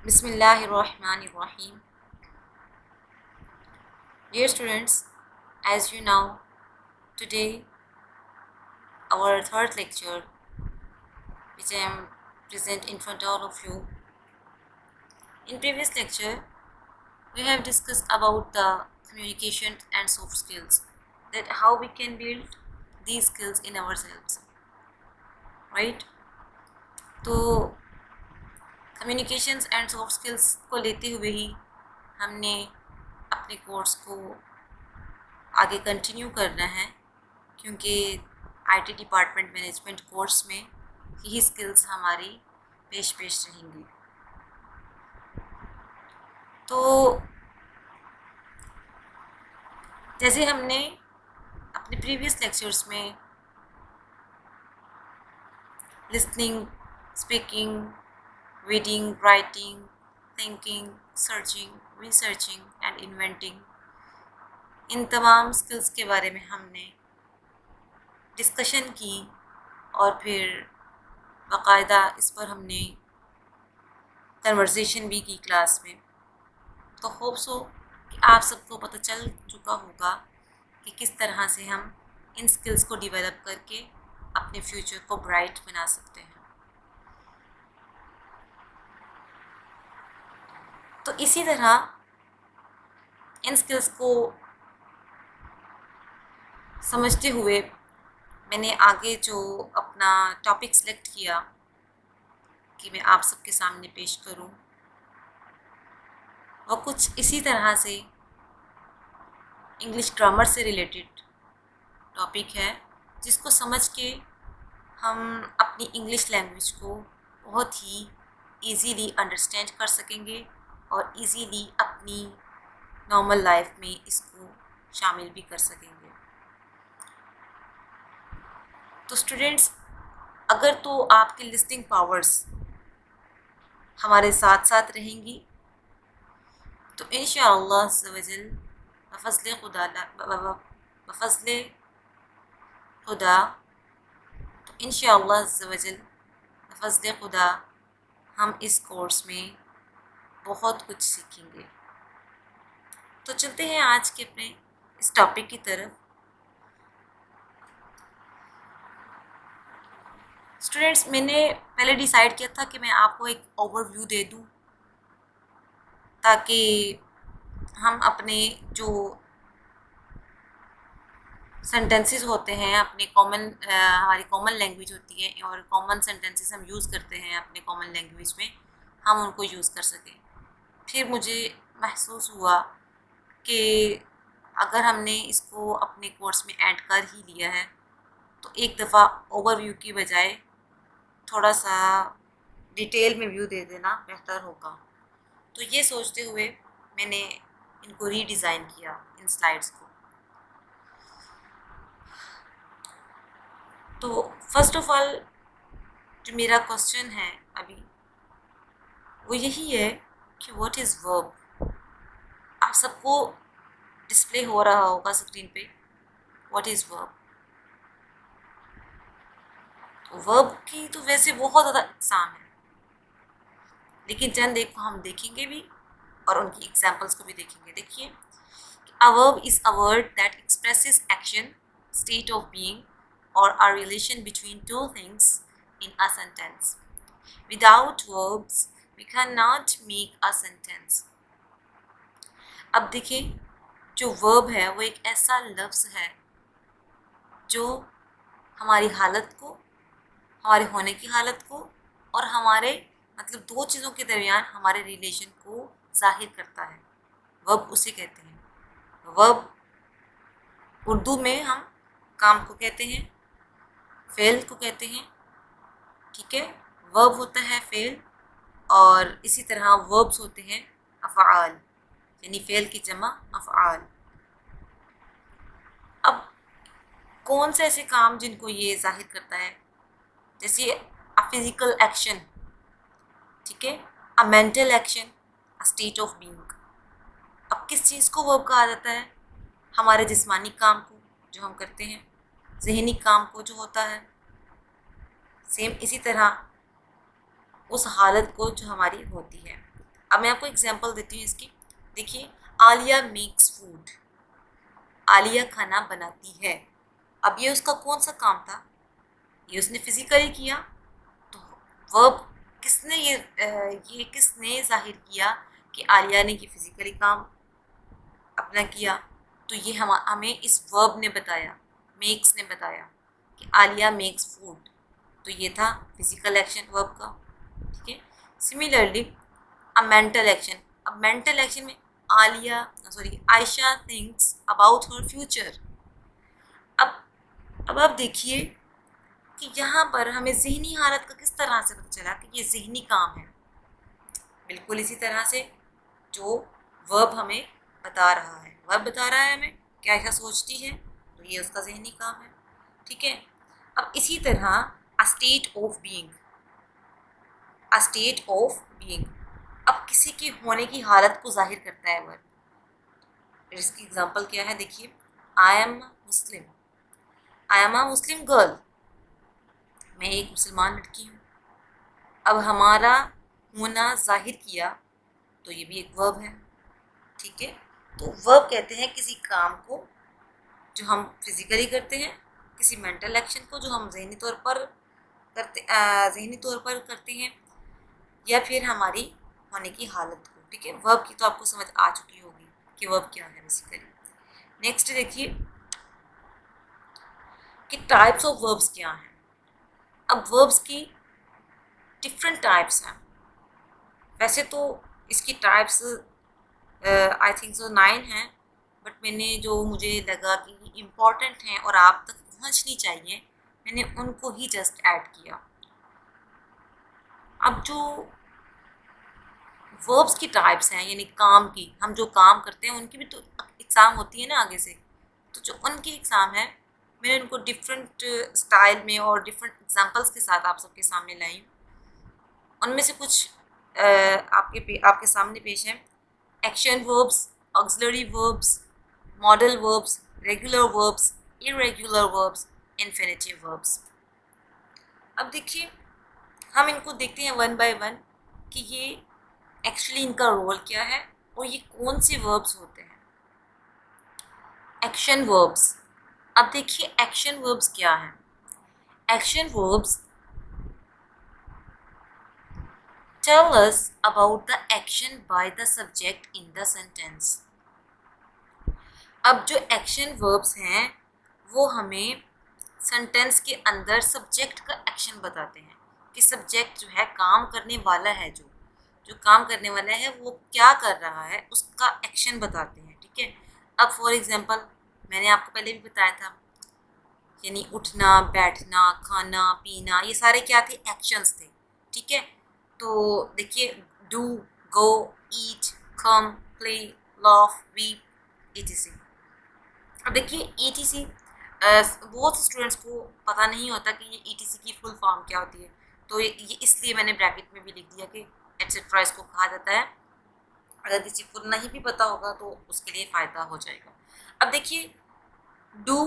Bismillahirrahmanirrahim. Dear students, as you know, today our third lecture, which I am present in front of all of you. In previous lecture, we have discussed about the communication and soft skills, that how we can build these skills in ourselves, right? तो communications and soft skills को लेते हुए ही हमने अपने course को आगे continue करना है, क्योंकि आईटी डिपार्टमेंट मैनेजमेंट कोर्स में यही स्किल्स हमारी पेश रहेंगी। तो जैसे हमने अपने प्रीवियस लेक्चर्स में listening, speaking, reading, writing, thinking, searching, researching and inventing, इन तमाम स्किल्स के बारे में हमने डिस्कशन की और फिर बाकायदा इस पर हमने कन्वर्सेशन भी की क्लास में। तो होप सो कि आप सबको पता चल चुका होगा कि किस तरह से हम इन स्किल्स को डेवलप करके अपने फ्यूचर को ब्राइट बना सकते हैं। तो इसी तरह इन स्किल्स को समझते हुए मैंने आगे जो अपना टॉपिक सेलेक्ट किया कि मैं आप सबके सामने पेश करूं, वो कुछ इसी तरह से इंग्लिश ग्रामर से रिलेटेड टॉपिक है, जिसको समझ के हम अपनी इंग्लिश लैंग्वेज को बहुत ही इजीली अंडरस्टैंड कर सकेंगे और इजीली अपनी नॉर्मल लाइफ में इसको शामिल भी कर सकेंगे। तो स्टूडेंट्स, अगर तो आपकी लिसनिंग पावर्स हमारे साथ साथ रहेंगी तो इंशाअल्लाह बफज़्ल खुदा तो इंशाअल्लाह बफज़्ल खुदा हम इस कोर्स में बहुत कुछ सीखेंगे। तो चलते हैं आज के अपने इस टॉपिक की तरफ। स्टूडेंट्स, मैंने पहले डिसाइड किया था कि मैं आपको एक ओवरव्यू दे दूं, ताकि हम अपने जो सेंटेंसेस होते हैं अपने हमारी कॉमन लैंग्वेज होती है और कॉमन सेंटेंसेस हम यूज़ करते हैं अपने कॉमन लैंग्वेज में, हम उनको यूज़ कर सकें। फिर मुझे महसूस हुआ कि अगर हमने इसको अपने कोर्स में ऐड कर ही लिया है तो एक दफ़ा ओवरव्यू की बजाय थोड़ा सा डिटेल में व्यू दे देना बेहतर होगा। तो ये सोचते हुए मैंने इनको रीडिज़ाइन किया, इन स्लाइड्स को। तो फर्स्ट ऑफ ऑल जो मेरा क्वेश्चन है अभी वो यही है कि व्हाट इज़ वर्ब। आप सबको डिस्प्ले हो रहा होगा स्क्रीन पे व्हाट इज़ वर्ब। वर्ब की तो वैसे बहुत ज़्यादा इकसाम है, लेकिन चंद एक को हम देखेंगे भी और उनकी एग्जांपल्स को भी देखेंगे। देखिए, a verb is a word that expresses action, state of being, or a relation between two things in a sentence. Without verbs, we cannot make a sentence. अब देखिए, जो verb है वो एक ऐसा लफ्ज़ है जो हमारी हालत को, हमारे होने की हालत को और हमारे मतलब दो चीज़ों के दरमियान हमारे रिलेशन को जाहिर करता है। वर्ब उसे कहते हैं। वर्ब उर्दू में हम काम को कहते हैं, फ़ेल को कहते हैं, ठीक है। वर्ब होता है फ़ेल और इसी तरह वर्ब्स होते हैं अफ़आल, यानी फ़ेल की जमा अफ़आल। अब कौन से ऐसे काम जिनको ये जाहिर करता है, जैसे अ फिज़िकल एक्शन, ठीक है, अ mental action, a state of being. अब किस चीज़ को वर्ब कहा जाता है? हमारे जिस्मानी काम को जो हम करते हैं, ज़हनी काम को जो होता है, सेम इसी तरह उस हालत को जो हमारी होती है। अब मैं आपको एग्जांपल देती हूँ इसकी। देखिए, आलिया मेक्स फूड, आलिया खाना बनाती है। अब ये उसका कौन सा काम था? ये उसने फिजिकली किया। तो वर्ब किसने ये किसने जाहिर किया कि आलिया ने ये फिजिकली काम अपना किया? तो ये हमें इस वर्ब ने बताया, मेक्स ने बताया कि आलिया मेक्स फूड। तो ये था फिजिकल एक्शन वर्ब का। ठीक है। सिमिलरली अ मेंटल एक्शन, अब मेंटल एक्शन में Ayesha thinks about her future. अब आप देखिए कि यहाँ पर हमें ज़हनी हालत का किस तरह से पता चला कि ये ज़हनी काम है। बिल्कुल इसी तरह से जो वर्ब हमें बता रहा है, वर्ब बता रहा है हमें क्या ऐसा सोचती है, तो ये उसका ज़हनी काम है। ठीक है। अब इसी तरह a state of being, a state of being, अब किसी की होने की हालत को जाहिर करता है वर्ब। इसकी एग्जांपल क्या है? देखिए, I am Muslim, I am a Muslim girl, मैं एक मुसलमान लड़की हूँ। अब हमारा होना जाहिर किया, तो ये भी एक वर्ब है। ठीक है। तो वर्ब कहते हैं किसी काम को जो हम फिजिकली करते हैं, किसी मेंटल एक्शन को जो हम जहनी तौर पर करते हैं, या फिर हमारी होने की हालत को। ठीक है। वर्ब की तो आपको समझ आ चुकी होगी कि वर्ब क्या है बेसिकली। नेक्स्ट देखिए कि टाइप्स ऑफ वर्ब्स क्या हैं। अब वर्ब्स की डिफरेंट टाइप्स हैं। वैसे तो इसकी टाइप्स आई थिंक सो 9 हैं, बट मैंने जो मुझे लगा कि इम्पॉर्टेंट हैं और आप तक पहुंचनी चाहिए, मैंने उनको ही जस्ट ऐड किया। अब जो वर्ब्स की टाइप्स हैं, यानी काम की, हम जो काम करते हैं उनकी भी तो एग्ज़ाम होती है ना आगे से, तो जो उनकी एग्ज़ाम है मैंने उनको डिफरेंट स्टाइल में और डिफरेंट एग्जांपल्स के साथ आप सबके सामने लाई। उनमें से कुछ आपके सामने पेश हैं। Action verbs, auxiliary verbs, modal verbs, regular verbs, irregular verbs, infinitive verbs. अब देखिए, हम इनको देखते हैं वन बाय वन कि ये एक्चुअली इनका रोल क्या है और ये कौन से वर्ब्स होते हैं। एक्शन वर्ब्स, अब देखिए एक्शन वर्ब्स क्या हैं। Action verbs tell us about the action by the subject in the sentence। अब जो एक्शन वर्ब्स हैं वो हमें सेंटेंस के अंदर सब्जेक्ट का एक्शन बताते हैं कि सब्जेक्ट जो है काम करने वाला है, जो काम करने वाला है वो क्या कर रहा है, उसका एक्शन बताते हैं। ठीक है। अब फॉर एग्जांपल मैंने आपको पहले भी बताया था, यानी उठना, बैठना, खाना, पीना, ये सारे क्या थे? एक्शंस थे। ठीक है। तो देखिए, do, go, eat, come, play, laugh, weep, etc। अब देखिए ETC, बहुत स्टूडेंट्स को पता नहीं होता कि ये ETC की फुल फॉर्म क्या होती है, तो ये इसलिए मैंने ब्रैकेट में भी लिख दिया कि एटसेट्रा इसको कहा जाता है। अगर किसी को नहीं भी पता होगा तो उसके लिए फ़ायदा हो जाएगा। अब देखिए, do,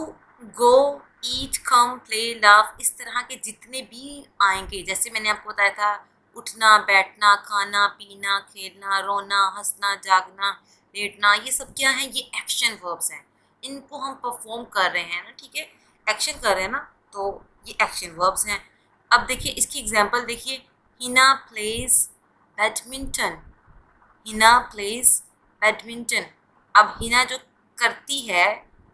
go, eat, come, play, laugh, इस तरह के जितने भी आएंगे, जैसे मैंने आपको बताया था, उठना, बैठना, खाना, पीना, खेलना, रोना, हंसना, जागना, लेटना, ये सब क्या है? ये एक्शन वर्ब्स हैं। इनको हम परफॉर्म कर रहे हैं ना। ठीक है। एक्शन कर रहे हैं ना, तो ये एक्शन वर्ब्स हैं। अब देखिए इसकी एग्जांपल देखिए, Hina plays badminton, Hina plays badminton. अब हिना जो करती है,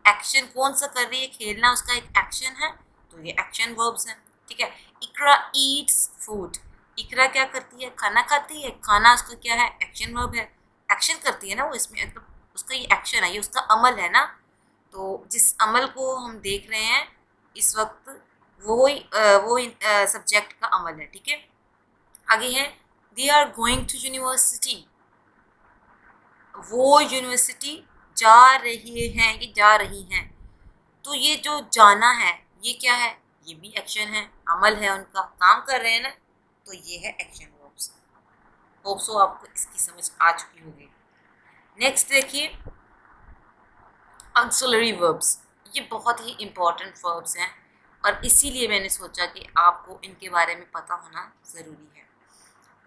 एक्शन कौन सा कर रही है? खेलना, उसका एक एक्शन है, तो ये एक्शन वर्ब्स हैं। ठीक है। इकरा ईट्स फूड, इकरा क्या करती है? खाना खाती है, खाना उसका क्या है? एक्शन वर्ब है, एक्शन करती है ना वो, इसमें मतलब उसका ये एक्शन है, ये उसका अमल है ना। तो जिस अमल को हम देख रहे हैं इस वक्त, वो सब्जेक्ट का अमल है। ठीक है। आगे है, they are going to university, वो यूनिवर्सिटी जा रही हैं, ये जा रही हैं। तो ये जो जाना है, ये क्या है? ये भी एक्शन है, अमल है, उनका काम कर रहे हैं ना, तो ये है एक्शन वर्ब्स। होप सो आपको इसकी समझ आ चुकी होगी। नेक्स्ट देखिए, ऑक्सिलरी वर्ब्स, ये बहुत ही इम्पॉर्टेंट वर्ब्स हैं और इसीलिए मैंने सोचा कि आपको इनके बारे में पता होना ज़रूरी है।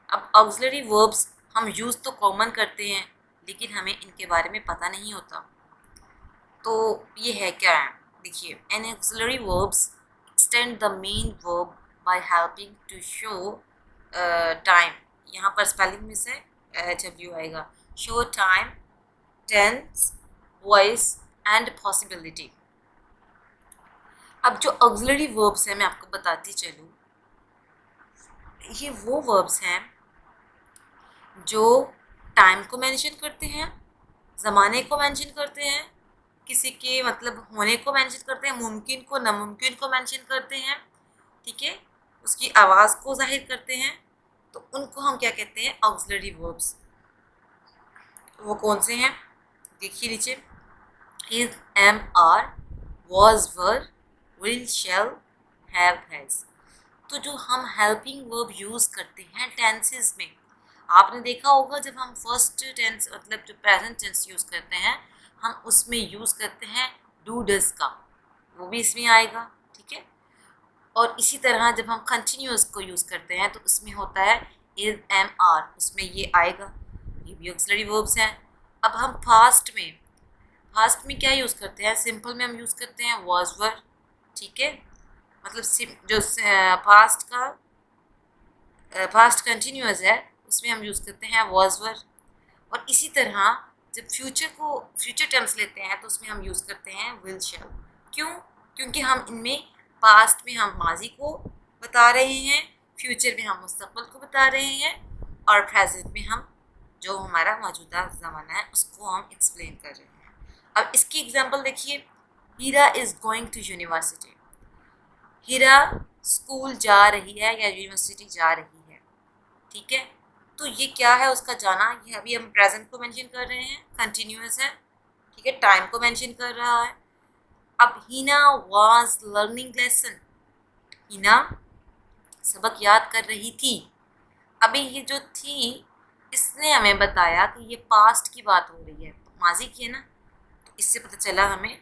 अब ऑक्सिलरी वर्ब्स हम यूज़ तो कॉमन करते हैं लेकिन हमें इनके बारे में पता नहीं होता। तो ये है क्या है, देखिए, an auxiliary verbs extend the main verb by helping to show time. यहाँ पर स्पेलिंग में से डब्ल्यू आएगा, show time, tense, voice and possibility. अब जो ऑक्सिलरी वर्ब्स हैं मैं आपको बताती चलूँ, ये वो वर्ब्स हैं जो टाइम को मेंशन करते हैं, ज़माने को मेंशन करते हैं, किसी के मतलब होने को मेंशन करते हैं, मुमकिन को नामुमकिन को मेंशन करते हैं, ठीक है, उसकी आवाज़ को जाहिर करते हैं। तो उनको हम क्या कहते हैं, ऑक्सिलरी वर्ब्स। वो कौन से हैं, देखिए नीचे, is, am, are, was, were, will, shall, have, has. तो जो हम हेल्पिंग वर्ब यूज़ करते हैं टेंसेस में, आपने देखा होगा जब हम फर्स्ट टेंस मतलब जो प्रेजेंट टेंस यूज़ करते हैं, हम उसमें यूज़ करते हैं डू डज का, वो भी इसमें आएगा, ठीक है। और इसी तरह जब हम कंटिन्यूअस को यूज़ करते हैं तो उसमें होता है इज, एम, आर, उसमें ये आएगा, ये भी ऑक्सिलरी वर्ब्स हैं। अब हम फास्ट में क्या यूज़ करते हैं, सिंपल में हम यूज़ करते हैं वॉज, वर, ठीक है, मतलब जो फास्ट कंटिन्यूअस है उसमें हम यूज़ करते हैं वॉज, वर। और इसी तरह जब फ्यूचर टेंस लेते हैं तो उसमें हम यूज़ करते हैं विल, शैल। क्यों, क्योंकि हम इनमें पास्ट में हम माजी को बता रहे हैं, फ्यूचर में हम मुस्तकबिल को बता रहे हैं, और प्रेजेंट में हम जो हमारा मौजूदा ज़माना है उसको हम एक्सप्लेन कर रहे हैं। अब इसकी एग्जांपल देखिए, Heera is going to university. Heera school जा रही है या यूनिवर्सिटी जा रही है, ठीक है। तो ये क्या है, उसका जाना, ये अभी हम प्रेजेंट को मेंशन कर रहे हैं, कंटिन्यूअस है, ठीक है, टाइम को मेंशन कर रहा है। अब हीना वाज लर्निंग लेसन, हीना सबक याद कर रही थी। अभी ये जो थी इसने हमें बताया कि ये पास्ट की बात हो रही है, माजी की है ना, तो इससे पता चला हमें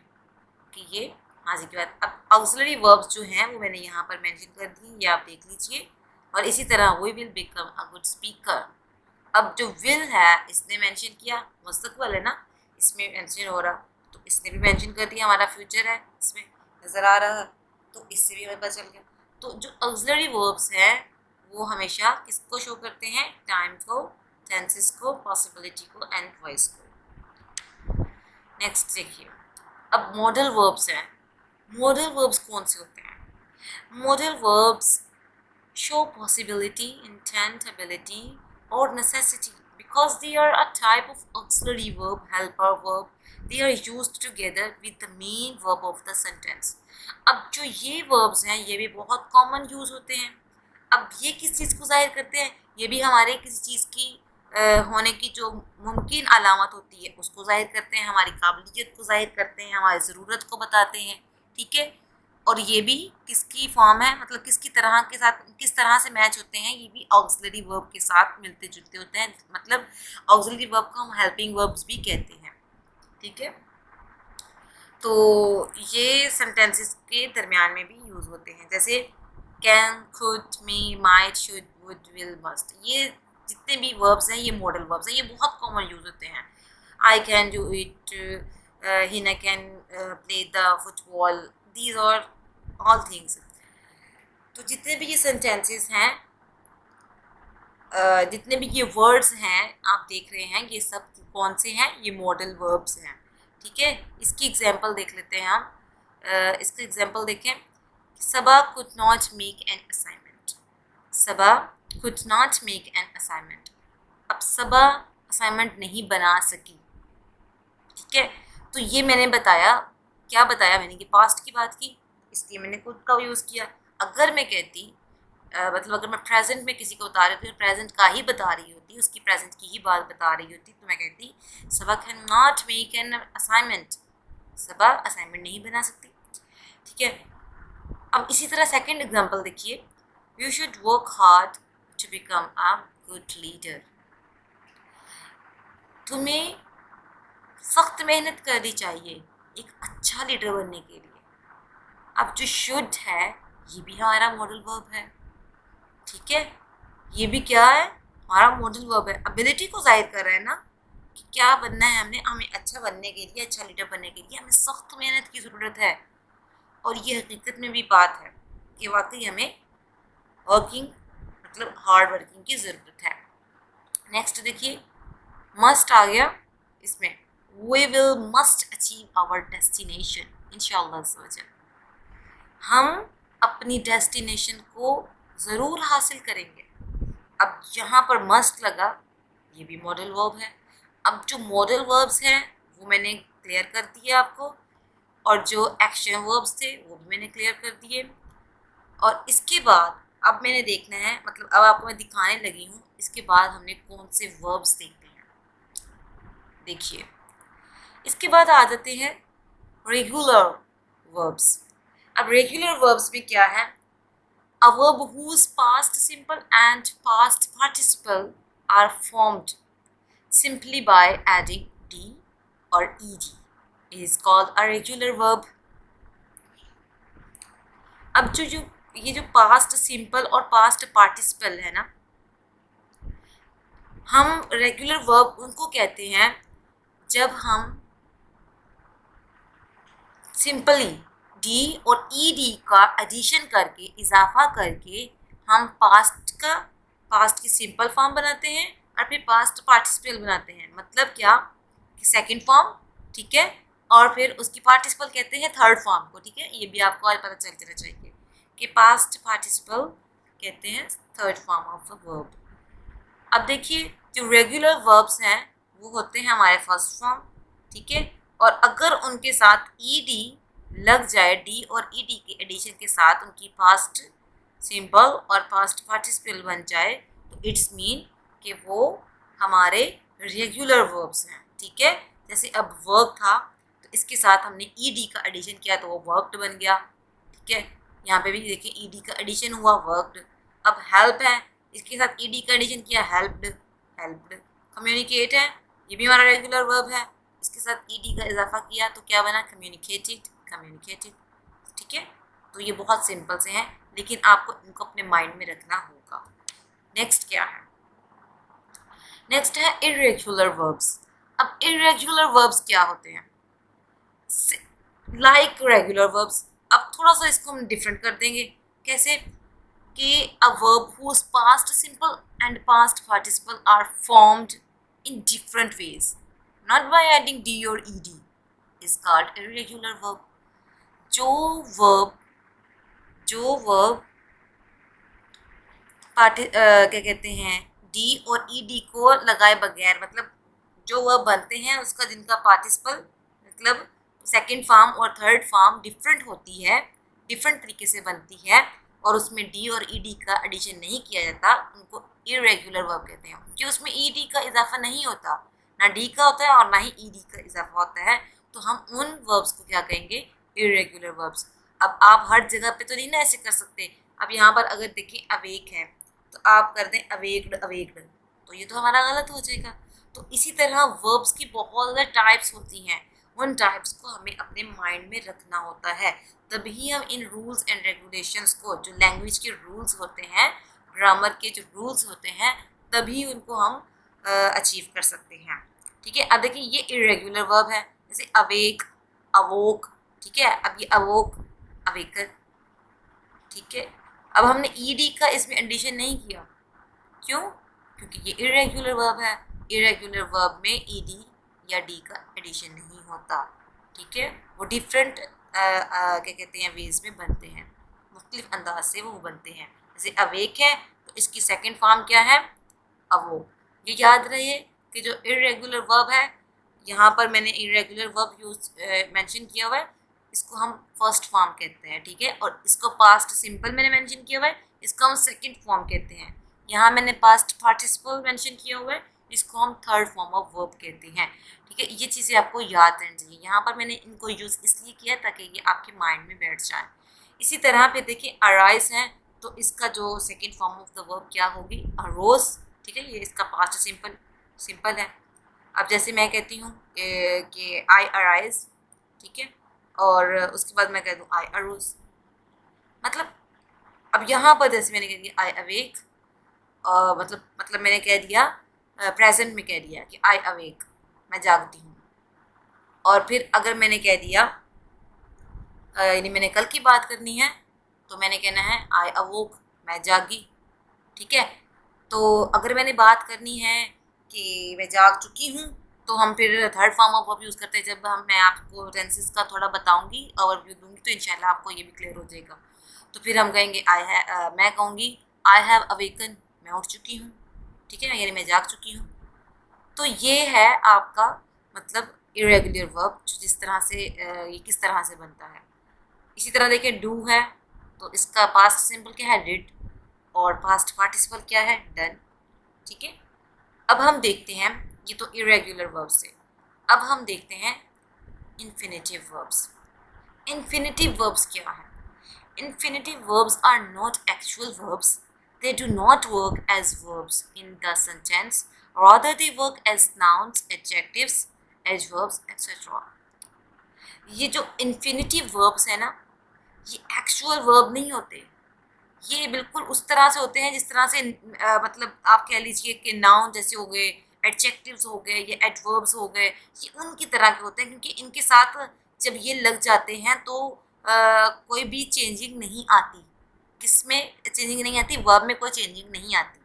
कि ये माजी की बात। अब ऑक्सिलरी वर्ब्स जो हैं वो मैंने यहाँ पर मेंशन कर दी, ये आप देख लीजिए। और इसी तरह we will become a good speaker. अब जो विल है इसने मेंशन किया, मुस्तकबिल है ना, इसमें मेंशन हो रहा, तो इसने भी मेंशन कर दिया, हमारा फ्यूचर है इसमें नज़र आ रहा है, तो इससे भी हमें पता चल गया। तो जो ऑक्सिलरी वर्ब्स हैं वो हमेशा किसको शो करते हैं, टाइम को, टेंसेस को, पॉसिबिलिटी को एंड वॉइस को। नेक्स्ट देखिए, अब मॉडल वर्ब्स हैं। मॉडल वर्ब्स कौन से होते हैं, modal verbs show possibility, intent, ability, or necessity because they are a type of auxiliary verb, helper verb. They are used together with the main verb of the sentence. अब जो ये verbs हैं ये भी बहुत common use होते हैं। अब ये किस चीज़ को जाहिर करते हैं, ये भी हमारे किसी चीज़ की होने की जो मुमकिन अलामत होती है उसको जाहिर करते हैं, हमारी काबिलियत को जाहिर करते हैं, हमारी ज़रूरत को बताते हैं, ठीक है। और ये भी किसकी फॉर्म है, मतलब किसकी तरह के साथ किस तरह से मैच होते हैं, ये भी ऑक्सिलरी वर्ब के साथ मिलते जुलते होते हैं, मतलब ऑक्सिलरी वर्ब को हम हेल्पिंग वर्ब्स भी कहते हैं, ठीक है। तो ये सेंटेंसेस के दरमियान में भी यूज़ होते हैं, जैसे can, could, may, might, should, would, will, must. ये जितने भी वर्ब्स हैं ये मॉडल वर्ब्स हैं, ये बहुत कॉमन यूज़ होते हैं। I can do it, Hina can play the football, these और ऑल थिंग्स। तो जितने भी ये सेंटेंसेस हैं, जितने भी ये वर्ड्स हैं आप देख रहे हैं, ये सब कौन से हैं, ये मॉडल वर्ब्स हैं, ठीक है। इसकी एग्जांपल देख लेते हैं हम। इसका एग्जांपल देखें, Saba could not make an assignment. Saba could not make an assignment. अब सबा असाइनमेंट नहीं बना सकी, ठीक है। तो ये मैंने बताया, क्या बताया मैंने, कि पास्ट की बात की, इसलिए मैंने कुड का यूज़ किया। अगर मैं कहती मतलब अगर मैं प्रेजेंट में किसी को बता रही थी, प्रेजेंट का ही बता रही होती, उसकी प्रेजेंट की ही बात बता रही होती, तो मैं कहती Saba can not make an assignment, Saba assignment नहीं बना सकती, ठीक है। अब इसी तरह सेकंड एग्जांपल देखिए, you should work hard to become a good leader. तुम्हें सख्त मेहनत करनी चाहिए एक अच्छा लीडर बनने के लिए। अब जो शुड है ये भी हमारा मॉडल वर्ब है, ठीक है। ये भी क्या है, हमारा मॉडल वर्ब है, एबिलिटी को जाहिर कर रहा है ना कि क्या बनना है हमने, हमें अच्छा बनने के लिए, अच्छा लीडर बनने के लिए हमें सख्त मेहनत की ज़रूरत है। और ये हकीकत में भी बात है कि वाकई हमें वर्किंग मतलब हार्ड वर्किंग की ज़रूरत है। नेक्स्ट देखिए, मस्ट आ गया इसमें, we will must achieve our destination इंशाल्लाह। हम अपनी डेस्टिनेशन को ज़रूर हासिल करेंगे। अब यहाँ पर मस्ट लगा, ये भी मॉडल वर्ब है। अब जो मॉडल वर्ब्स हैं वो मैंने क्लियर कर दिए आपको, और जो एक्शन वर्ब्स थे वो भी मैंने क्लियर कर दिए। और इसके बाद अब मैंने देखना है, मतलब अब आपको मैं दिखाने लगी हूँ इसके बाद हमने कौन से वर्ब्स देखने हैं। देखिए, इसके बाद आ जाते हैं रेगुलर वर्ब्स। अब रेगुलर वर्ब्स में क्या है, a verb whose past simple and past participle are formed simply by adding d or ed is called a regular verb. अब जो जो ये जो पास्ट सिंपल और पास्ट पार्टिसिपल है ना, हम रेगुलर वर्ब उनको कहते हैं जब हम सिंपली डी और ईडी का एडिशन करके, इजाफा करके हम पास्ट की सिंपल फॉर्म बनाते हैं और फिर पास्ट पार्टिसिपल बनाते हैं। मतलब क्या कि सेकंड फॉर्म, ठीक है, और फिर उसकी पार्टिसिपल कहते हैं थर्ड फॉर्म को, ठीक है। ये भी आपको आज पता चल जाना चाहिए कि पास्ट पार्टिसिपल कहते हैं third form of a verb. अब देखिए, जो रेगुलर वर्ब्स हैं वो होते हैं हमारे फर्स्ट फॉर्म, ठीक है, और अगर उनके साथ ईडी लग जाए, डी और ईडी के एडिशन के साथ उनकी पास्ट सिंपल और पास्ट पार्टिसिपल बन जाए तो इट्स मीन कि वो हमारे रेगुलर वर्ब्स हैं, ठीक है। जैसे अब वर्क था तो इसके साथ हमने ईडी का एडिशन किया तो वो वर्कड बन गया, ठीक है। यहाँ पे भी देखिए ईडी का एडिशन हुआ, वर्कड। अब हेल्प है, इसके साथ ईडी का एडिशन किया, हेल्प्ड, हेल्प्ड। कम्युनिकेट है, ये भी हमारा रेगुलर वर्ब है, इसके साथ ईडी का इजाफा किया तो क्या बना, कम्युनिकेटेड, कम्युनिकेटेड, ठीक है। तो ये बहुत सिंपल से हैं, लेकिन आपको इनको अपने माइंड में रखना होगा। नेक्स्ट क्या है, नेक्स्ट है इरेगुलर वर्ब्स। अब इरेगुलर वर्ब्स क्या होते हैं, लाइक रेगुलर वर्ब्स। अब थोड़ा सा इसको हम डिफरेंट कर देंगे, कैसे कि a verb whose past simple and past participle are formed in different ways, not by adding d or ed, is called irregular verb. जो verb क्या कहते हैं, डी और ईडी को लगाए बगैर, मतलब जो वर्ब बनते हैं उसका जिनका पार्टिसिपल मतलब सेकंड फॉर्म और थर्ड फॉर्म डिफरेंट होती है, डिफरेंट तरीके से बनती है, और उसमें डी और ईडी का एडिशन नहीं किया जाता, उनको इरेगुलर वर्ब कहते हैं। क्योंकि उसमें ईडी का इजाफा नहीं होता, ना डी का होता है और ना ही ईडी का इजाफा होता है, तो हम उन वर्ब्स को क्या कहेंगे, इरेगुलर वर्ब्स। अब आप हर जगह पे तो नहीं ना ऐसे कर सकते। अब यहाँ पर अगर देखिए अवेक है तो आप कर दें अवेक्ड, अवेक्ड, तो ये तो हमारा गलत हो जाएगा। तो इसी तरह वर्ब्स की बहुत ज़्यादा टाइप्स होती हैं, उन टाइप्स को हमें अपने माइंड में रखना होता है, तभी हम इन रूल्स एंड रेगुलेशंस को, जो लैंग्वेज के रूल्स होते हैं, ग्रामर के जो रूल्स होते हैं, तभी उनको हम अचीव कर सकते हैं, ठीक है। अब देखिए ये इरेगुलर वर्ब है, जैसे अवेक, अवोक, ठीक है। अब ये अवोक, अवेकर, ठीक है। अब हमने ईडी का इसमें एडिशन नहीं किया, क्यों, क्योंकि ये इरेगुलर वर्ब है, इरेगुलर वर्ब में ईडी या डी का एडिशन नहीं होता, ठीक है। वो डिफरेंट क्या कहते हैं वेज में बनते हैं, मुख्तलिफ अंदाज से वो बनते हैं। जैसे अवेक है तो इसकी सेकंड फॉर्म क्या है, अवोक। ये याद रहे कि जो इरेगुलर वर्ब है, यहाँ पर मैंने इरेगुलर वर्ब यूज मेंशन किया हुआ है, इसको हम फर्स्ट फॉर्म कहते हैं, ठीक है। और इसको पास्ट सिंपल मैंने मेंशन किया हुआ है, इसको हम सेकंड फॉर्म कहते हैं। यहाँ मैंने पास्ट पार्टिसिपल मेंशन किया हुआ है, इसको हम थर्ड फॉर्म ऑफ वर्ब कहते हैं, ठीक है। ये चीज़ें आपको याद रहनी चाहिए। यहाँ पर मैंने इनको यूज़ इसलिए किया ताकि ये आपके माइंड में बैठ जाए। इसी तरह पे देखिए अराइज है तो इसका जो second form of the verb क्या होगी, अरोज, ठीक है। ये इसका पास्ट सिंपल है। अब जैसे मैं कहती हूँ कि आई अराइज, ठीक है, और उसके बाद मैं कह दूँ आई अरोज, मतलब अब यहाँ पर जैसे मैंने कह दिया आई अवेक, मतलब मैंने कह दिया प्रेजेंट में कह दिया कि आई अवेक, मैं जागती हूँ। और फिर अगर मैंने कह दिया यानी मैंने कल की बात करनी है तो मैंने कहना है आई अवोक, मैं जागी। ठीक है, तो अगर मैंने बात करनी है कि मैं जाग चुकी हूँ तो हम फिर third form of verb use करते हैं। जब मैं आपको टेंसेस का थोड़ा बताऊंगी, ओवरव्यू दूंगी, तो इंशाल्लाह आपको ये भी क्लियर हो जाएगा। तो फिर हम कहेंगे मैं कहूँगी आई हैव अवेकन, मैं उठ चुकी हूँ। ठीक है, यानी मैं जाग चुकी हूँ। तो ये है आपका मतलब इरेगुलर वर्ब, जिस तरह से ये किस तरह से बनता है। इसी तरह देखिए डू है, तो इसका पास्ट सिंपल क्या है, डिड, और पास्ट पार्टिसिपल क्या है, डन। ठीक है, अब हम देखते हैं, ये तो इरेगुलर वर्ब्स से। अब हम देखते हैं इन्फिनेटिव वर्ब्स। इन्फिनेटिव वर्ब्स क्या है? Infinitive verbs are not actual verbs. They do not work as verbs in the sentence. Rather, they work as nouns, adjectives, adverbs, etc. ये जो infinitive verbs है ना, ये actual verb नहीं होते। ये बिल्कुल उस तरह से होते हैं जिस तरह से मतलब आप कह लीजिए कि नाउन जैसे हो गए, एडजेक्टिव्स हो गए, ये एडवर्ब्स हो गए, ये उनकी तरह के होते हैं, क्योंकि इनके साथ जब ये लग जाते हैं तो कोई भी चेंजिंग नहीं आती। किसमें चेंजिंग नहीं आती? वर्ब में कोई चेंजिंग नहीं आती।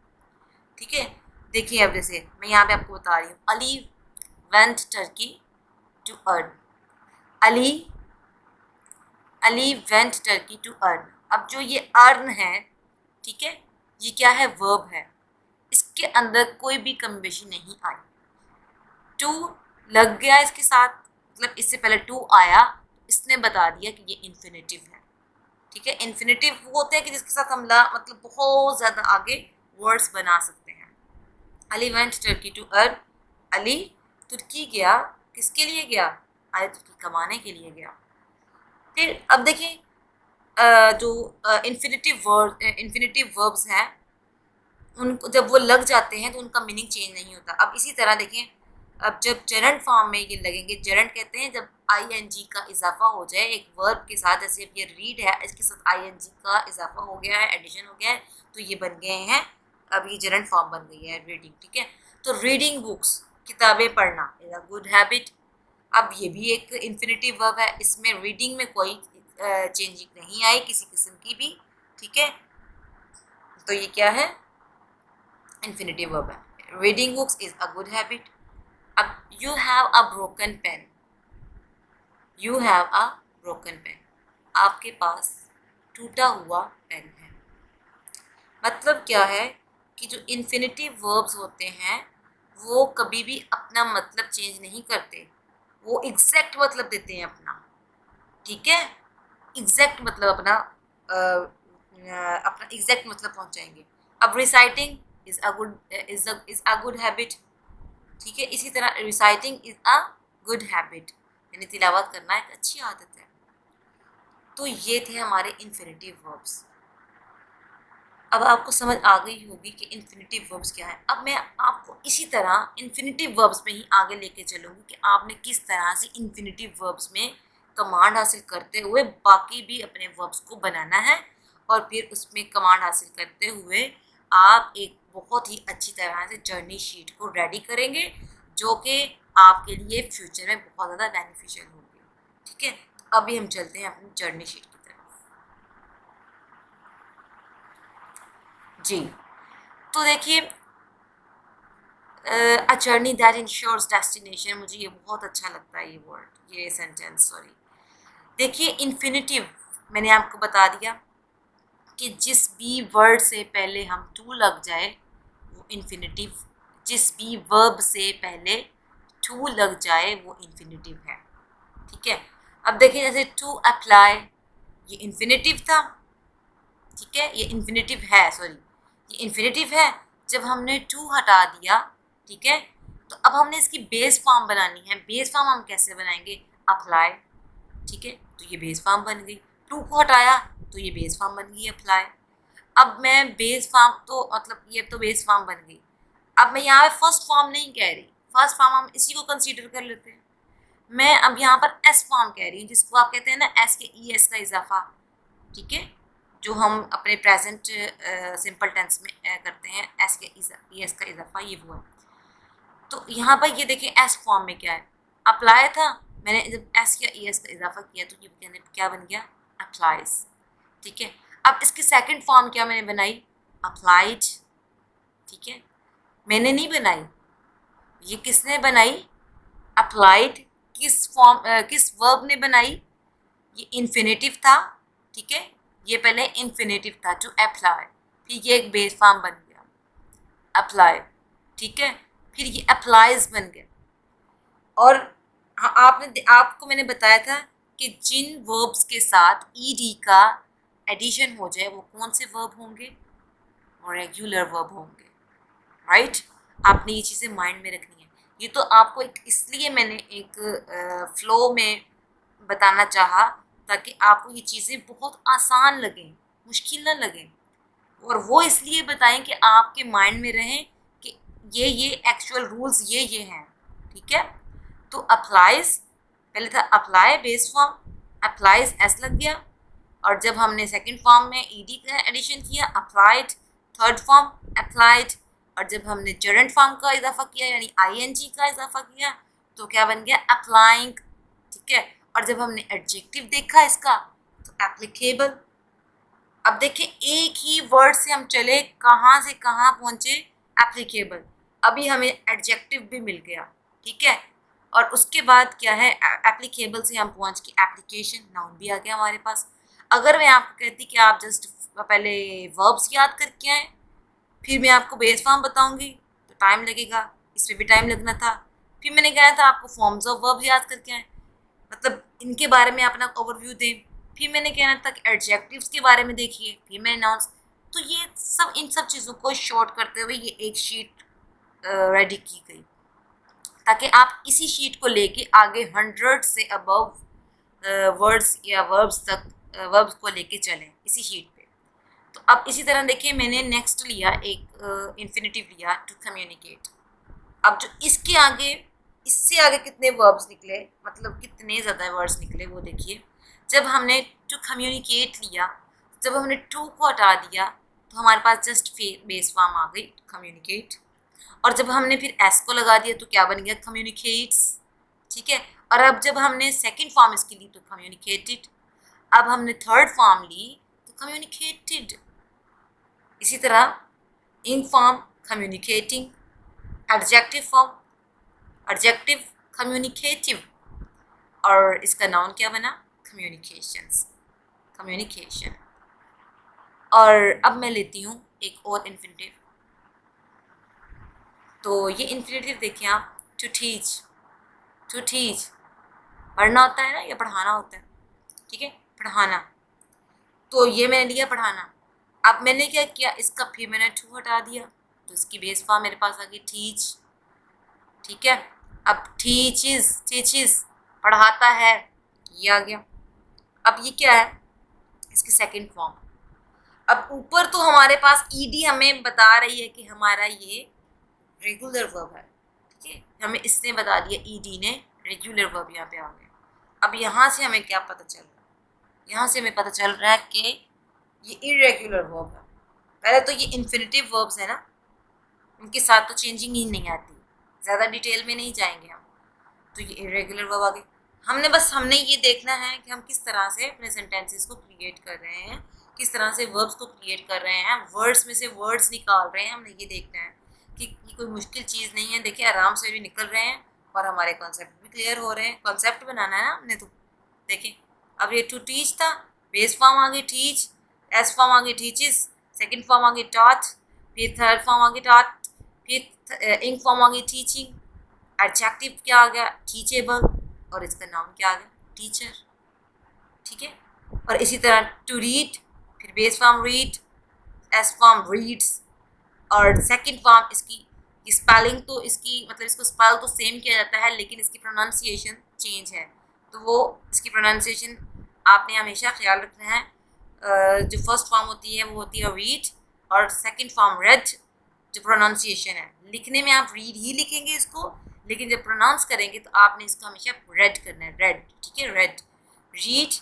ठीक है, देखिए अब जैसे मैं यहाँ पे आपको बता रही हूँ, Ali went Turkey to earn. Ali Ali went Turkey to earn. अब जो ये अर्न है, ठीक है, ये क्या है, वर्ब है। इसके अंदर कोई भी कम्बिनेशन नहीं आई। टू लग गया इसके साथ, मतलब इससे पहले टू आया, इसने बता दिया कि ये इन्फिनेटिव है। ठीक है, इन्फिनेटिव वो होते हैं कि जिसके साथ हम मतलब बहुत ज़्यादा आगे वर्ड्स बना सकते हैं। Ali went Turkey to earn. Ali तुर्की गया, किसके लिए गया? अली तुर्की कमाने के लिए गया। फिर अब देखिए जो इन्फिनेटिव वर्ब्स हैं, उनको जब वो लग जाते हैं तो उनका मीनिंग चेंज नहीं होता। अब इसी तरह देखें, अब जब जेरेंट फॉर्म में ये लगेंगे, जेरेंट कहते हैं जब आईएनजी का इजाफा हो जाए एक वर्ब के साथ, जैसे अब ये रीड है, इसके साथ आईएनजी का इजाफा हो गया है, एडिशन हो गया है, तो ये बन गए हैं, अब ये जेरेंट फॉर्म बन गई है रीडिंग। ठीक है, तो रीडिंग बुक्स, किताबें पढ़ना, इज अ गुड हैबिट। अब ये भी एक इन्फिनेटिव वर्ब है, इसमें रीडिंग में कोई चेंजिंग नहीं आई किसी किस्म की भी। ठीक है, तो ये क्या है, इन्फिनेटिव वर्ब है। Reading books is a good habit. अब you have a broken pen, you have a broken pen, आपके पास टूटा हुआ पेन है। मतलब क्या है कि जो इन्फिनेटिव वर्ब्स होते हैं वो कभी भी अपना मतलब चेंज नहीं करते, वो एग्जैक्ट मतलब देते हैं अपना। ठीक है, एग्जैक्ट मतलब अपना एग्जैक्ट मतलब पहुंचाएंगे। अब reciting is a good is a good habit. ठीक है, इसी तरह reciting is a good habit, यानी तिलावत करना एक अच्छी आदत है। तो ये थे हमारे इन्फिनेटिव वर्ब्स। अब आपको समझ आ गई होगी कि इन्फिनेटिव वर्ब्स क्या है। अब मैं आपको इसी तरह इन्फिनेटिव वर्ब्स में ही आगे लेके चलूँगी कि आपने किस तरह से इन्फिनेटिव वर्ब्स में कमांड हासिल करते हुए बाकी भी अपने वर्ब्स को बनाना है, और फिर उसमें कमांड हासिल करते हुए आप एक बहुत ही अच्छी तरह से जर्नी शीट को रेडी करेंगे, जो कि आपके लिए फ्यूचर में बहुत ज़्यादा बेनिफिशियल होगी। ठीक है, तो अभी हम चलते हैं अपनी जर्नी शीट की तरफ। जी, तो देखिए a journey that ensures destination, मुझे ये बहुत अच्छा लगता है ये वर्ड, ये सेंटेंस, सॉरी। देखिए इन्फिनेटिव मैंने आपको बता दिया कि जिस भी वर्ड से पहले हम टू लग जाए वो इन्फिनेटिव, जिस भी वर्ब से पहले टू लग जाए वो इन्फिनेटिव है। ठीक है, अब देखिए जैसे टू अप्लाई, ये इन्फिनेटिव था। ठीक है, ये इन्फिनेटिव है, सॉरी, ये इन्फिनेटिव है। जब हमने टू हटा दिया, ठीक है, तो अब हमने इसकी बेस फॉर्म बनानी है। बेस फॉर्म हम कैसे बनाएंगे? अप्लाई। ठीक है, तो ये बेस फॉर्म बन गई। टू को हटाया तो ये बेस फॉर्म बन गई अप्लाई। अब मैं बेस फॉर्म तो मतलब ये तो बेस फॉर्म बन गई। अब मैं यहाँ पे फर्स्ट फॉर्म नहीं कह रही, फर्स्ट फॉर्म हम इसी को कंसीडर कर लेते हैं। मैं अब यहाँ पर एस फॉर्म कह रही हूँ, जिसको आप कहते हैं ना एस के ई एस का इजाफा। ठीक है, जो हम अपने प्रेजेंट सिंपल टेंस में करते हैं, एस या एस का इजाफा, ये वो है। तो यहाँ पर ये देखें एस फॉर्म में क्या है, अप्लाई था, मैंने जब एस या एस का इजाफा किया तो ये क्या बन गया, अप्लाइज। ठीक है, अब इसकी सेकंड फॉर्म क्या मैंने बनाई, अप्लाइड। ठीक है, मैंने नहीं बनाई, ये किसने बनाई, अप्लाइड। किस फॉर्म किस वर्ब ने बनाई, ये इन्फिनेटिव था। ठीक है, ये पहले इन्फिनेटिव था टू अप्लाई, फिर ये एक बेस फॉर्म बन गया अप्लाई। ठीक है, फिर ये अप्लाइज बन गया। और हाँ, आपको मैंने बताया था कि जिन वर्ब्स के साथ ईडी का एडिशन हो जाए वो कौन से वर्ब होंगे, वो रेगुलर वर्ब होंगे। राइट, आपने ये चीज़ें माइंड में रखनी है। ये तो आपको इसलिए मैंने एक फ्लो में बताना चाहा ताकि आपको ये चीज़ें बहुत आसान लगें, मुश्किल ना लगें, और वो इसलिए बताएं कि आपके माइंड में रहें कि ये एक्चुअल रूल्स ये हैं। ठीक है, तो अप्लाइज पहले था, apply base form, applies S लग गया, और जब हमने सेकंड फॉर्म में ईडी का एडिशन किया अप्लाइड, थर्ड फॉर्म अप्लाइड, और जब हमने जरेंट फॉर्म का इजाफा किया यानी आईएनजी का इजाफा किया तो क्या बन गया, अप्लाइंग। ठीक है, और जब हमने एडजेक्टिव देखा इसका तो एप्लीकेबल। अब देखें एक ही वर्ड से हम चले कहाँ से कहाँ पहुँचे, एप्लीकेबल। अभी हमें एडजेक्टिव भी मिल गया। ठीक है, और उसके बाद क्या है, एप्लीकेबल से हम पहुँच के एप्लीकेशन, नाउन भी आ गया हमारे पास। अगर मैं आपको कहती कि आप जस्ट पहले वर्ब्स याद करके आए फिर मैं आपको बेस फॉर्म बताऊंगी तो टाइम लगेगा, इसमें भी टाइम लगना था। फिर मैंने कहा था आपको फॉर्म्स ऑफ वर्ब याद करके आए, मतलब इनके बारे में अपना ओवरव्यू दें। फिर मैंने कहना था कि एडजेक्टिव्स के बारे में देखिए, फिर मैंने नाउन्स। तो ये सब, इन सब चीज़ों को शॉर्ट करते हुए ये एक शीट रेडी की गई ताकि आप इसी शीट को लेके आगे 100 से अबव वर्ड्स या वर्ब्स तक वर्ब्स को लेके चलें इसी शीट पे। तो अब इसी तरह देखिए मैंने नेक्स्ट लिया एक इन्फिनिटिव लिया, टू कम्युनिकेट। अब जो इसके आगे, इससे आगे कितने वर्ब्स निकले, मतलब कितने ज़्यादा वर्ड्स निकले वो देखिए। जब हमने टू कम्युनिकेट लिया, जब हमने टू को हटा दिया तो हमारे पास जस्ट बेस फॉर्म आ गई कम्युनिकेट, और जब हमने फिर एस को लगा दिया तो क्या बन गया, कम्युनिकेट्स। ठीक है, और अब जब हमने सेकंड फॉर्म इसकी ली तो कम्युनिकेटेड, अब हमने थर्ड फॉर्म ली तो कम्युनिकेटेड। इसी तरह in form communicating, adjective form adjective communicative, और इसका नाउन क्या बना, कम्युनिकेशंस, कम्युनिकेशन। और अब मैं लेती हूँ एक और इन्फिनिटिव। तो ये इन्फिनिटिव देखिए आप, टू टीच, टू टीच पढ़ना होता है ना या पढ़ाना होता है। ठीक है, पढ़ाना, तो ये मैंने लिया पढ़ाना। अब मैंने क्या किया, इसका फिर मैंने टू हटा दिया तो इसकी बेस फॉर्म मेरे पास आ गई टीच। ठीक है, अब टीचिस, टीचिस पढ़ाता है, ये आ गया। अब ये क्या है, इसकी सेकंड फॉर्म। अब ऊपर तो हमारे पास ईडी हमें बता रही है कि हमारा ये रेगुलर वर्ब है। ठीक है, हमें इसने बता दिया, ईडी ने रेगुलर वर्ब यहाँ पे आ गया। अब यहाँ से हमें क्या पता चल रहा है, यहाँ से हमें पता चल रहा है कि ये इरेगुलर वर्ब है। पहले तो ये इन्फिनिटिव वर्ब्स है ना, उनके साथ तो चेंजिंग ही नहीं आती, ज़्यादा डिटेल में नहीं जाएंगे हम। तो ये इरेगुलर वर्ब आ गई। हमने ये देखना है कि हम किस तरह से अपने सेंटेंसेस को क्रिएट कर रहे हैं, किस तरह से वर्ब्स को क्रिएट कर रहे हैं, वर्ड्स में से वर्ड्स निकाल रहे हैं। हमने ये देखना है कि ये कोई मुश्किल चीज़ नहीं है। देखिए आराम से भी निकल रहे हैं और हमारे कॉन्सेप्ट भी क्लियर हो रहे हैं। कॉन्सेप्ट बनाना है ना हमने, तो देखिए अब ये टू टीच था, बेस फॉर्म आ गई टीच, एस फॉर्म आ गई टीचिस, सेकेंड फॉर्म आ गई टॉट, फिर थर्ड फॉर्म आ गई टॉट, फिर इंक फॉर्म आ गई टीचिंग, एडजेक्टिव क्या आ गया, टीचेबल, और इसका नाम क्या आ गया, टीचर। ठीक है, और इसी तरह टू रीड, फिर base form read, S form reads, और सेकंड फॉर्म इसकी स्पेलिंग तो इसकी मतलब इसको स्पेल तो सेम किया जाता है लेकिन इसकी प्रोनाउंसिएशन चेंज है। तो वो इसकी प्रोनाउंसिएशन आपने हमेशा ख्याल रखना है। जो फर्स्ट फॉर्म होती है वो होती है रीड, और सेकंड फॉर्म रेड। जो प्रोनाउंसिएशन है, लिखने में आप रीड ही लिखेंगे इसको, लेकिन जब प्रोनाउंस करेंगे तो आपने इसको हमेशा रेड करना है, रेड। ठीक है, रेड, रीड।